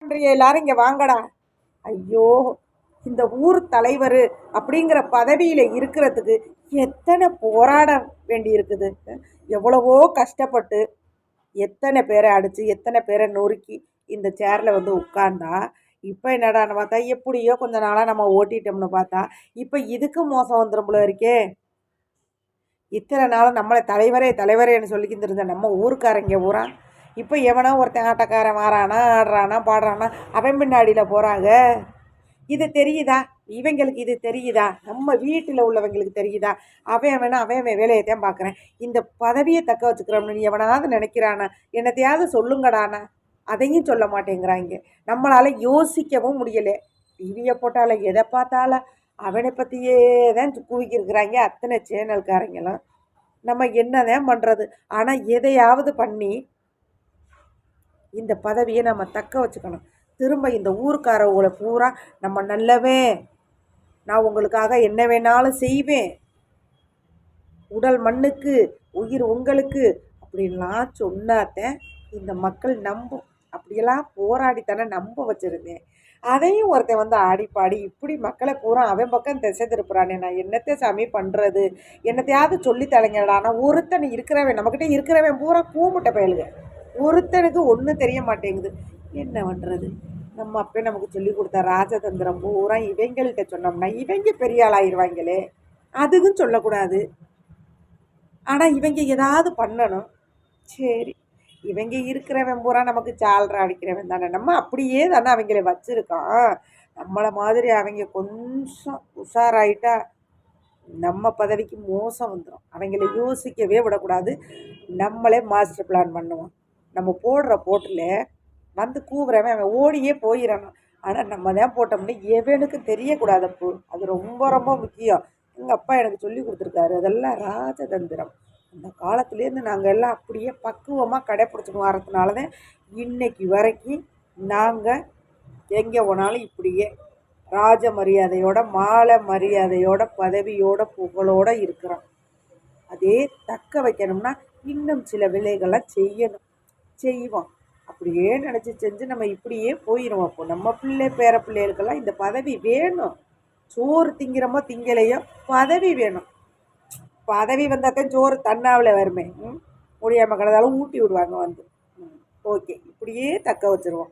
பண்ணுறிய எல்லாரும் இங்கே வாங்கடா. ஐயோ, இந்த ஊர் தலைவர் அப்படிங்கிற பதவியில் இருக்கிறதுக்கு எத்தனை போராட வேண்டி இருக்குது. எவ்வளவோ கஷ்டப்பட்டு எத்தனை பேரை அடித்து எத்தனை பேரை நொறுக்கி இந்த சேரில் வந்து உட்கார்ந்தா, இப்போ என்னடான்னு பார்த்தா எப்படியோ கொஞ்ச நாளாக நம்ம ஓட்டிட்டோம்னு பார்த்தா இப்போ இதுக்கு மோசம் வந்துடும் போல இருக்கே. இத்தனை நாளும் நம்மளை தலைவரே தலைவரேன்னு சொல்லிக்கிட்டு இருந்த நம்ம ஊருக்காரங்க பூரா இப்போ எவனோ ஒருத்தன் ஆட்டக்காரன் மாறானா ஆடுறானா பாடுறானா அவன் பின்னாடியில் போகிறாங்க. இது தெரியுதா இவங்களுக்கு? இது தெரியுதா? நம்ம வீட்டில் உள்ளவங்களுக்கு தெரியுதா? அவன் வேலையை தான் பார்க்குறேன். இந்த பதவியை தக்க வச்சுக்கிறோம்னு நீ எவனாவது நினைக்கிறானா? என்னத்தையாவது சொல்லுங்கடானா, அதையும் சொல்ல மாட்டேங்கிறாங்க. நம்மளால் யோசிக்கவும் முடியலை. டிவியை போட்டால எதை பார்த்தாலும் அவனை பற்றியே தான் குவிக்கிருக்கிறாங்க அத்தனை சேனல்காரங்களும். நம்ம என்னதான் பண்ணுறது? ஆனால் எதையாவது பண்ணி இந்த பதவியை நம்ம தக்க வச்சுக்கணும். திரும்ப இந்த ஊருக்காரவங்களை பூரா நம்ம நல்லவே, நான் உங்களுக்காக என்ன வேணாலும் செய்வேன், உடல் மண்ணுக்கு உயிர் உங்களுக்கு அப்படின்லாம் சொன்னாத்தேன் இந்த மக்கள் நம்பும். அப்படியெல்லாம் போராடித்தானே நம்ப வச்சுருந்தேன். அதையும் ஒருத்தன் வந்து ஆடிப்பாடி இப்படி மக்களை பூரா அவன் பக்கம் திசை திருப்புறானே. நான் என்னத்தை சாமி பண்ணுறது? என்னத்தையாவது சொல்லி தலைங்கடா. ஆனால் ஒருத்தன் இருக்கிறவன் நம்மக்கிட்ட இருக்கிறவன் பூரா கூமுட்டை பயலுங்க. ஒருத்தனுக்கு ஒன்றும் தெரிய மாட்டேங்குது. என்ன பண்ணுறது? நம்ம அப்போ நமக்கு சொல்லி கொடுத்த ராஜதந்திரம் பூரா இவங்கள்ட்ட சொன்னோம்னா இவங்க பெரிய ஆளாயிருவாங்களே. அதுக்கும் சொல்லக்கூடாது. ஆனால் இவங்க ஏதாவது பண்ணணும். சரி, இவங்க இருக்கிறவன் பூரா நமக்கு சால்ரா அடிக்கிறவன் தானே. நம்ம அப்படியே தானே அவங்கள வச்சுருக்கோம். நம்மளை மாதிரி அவங்க கொஞ்சம் உஷாராயிட்டா நம்ம பதவிக்கு மோசம் வந்துடும். அவங்கள யோசிக்கவே விடக்கூடாது. நம்மளே மாஸ்டர் பிளான் பண்ணுவோம். நம்ம போடுற போட்டில் வந்து கூவுறவன் அவன் ஓடியே போயிடணும். ஆனால் நம்ம தான் போட்டோம்னா எவனுக்கு தெரியக்கூடாது. அப்போ அது ரொம்ப ரொம்ப முக்கியம். எங்கள் அப்பா எனக்கு சொல்லி கொடுத்துருக்காரு. அதெல்லாம் ராஜதந்திரம். அந்த காலத்துலேருந்து நாங்கள் எல்லாம் அப்படியே பக்குவமாக கடைப்பிடிச்சிட்டு வரதுனால தான் இன்னைக்கு வரைக்கும் நாங்கள் எங்கே போனாலும் இப்படியே ராஜ மரியாதையோட மாலை மரியாதையோட பதவியோட புகழோடு இருக்கிறோம். அதே தக்க வைக்கணும்னா இன்னும் சில விலைகள்லாம் செய்வோம். அப்படியே நினச்சி செஞ்சு நம்ம இப்படியே போயிடும். அப்போ நம்ம பேர பிள்ளைகளுக்கெல்லாம் இந்த பதவி வேணும். சோறு திங்கிறமோ திங்கலையோ பதவி வேணும். பதவி வந்தாத்தான் சோறு தன்னாவில் வருமே. முடியாமல் கிடந்தாலும் ஊட்டி விடுவாங்க வந்து. ஓகே, இப்படியே தக்க வச்சுருவோம்.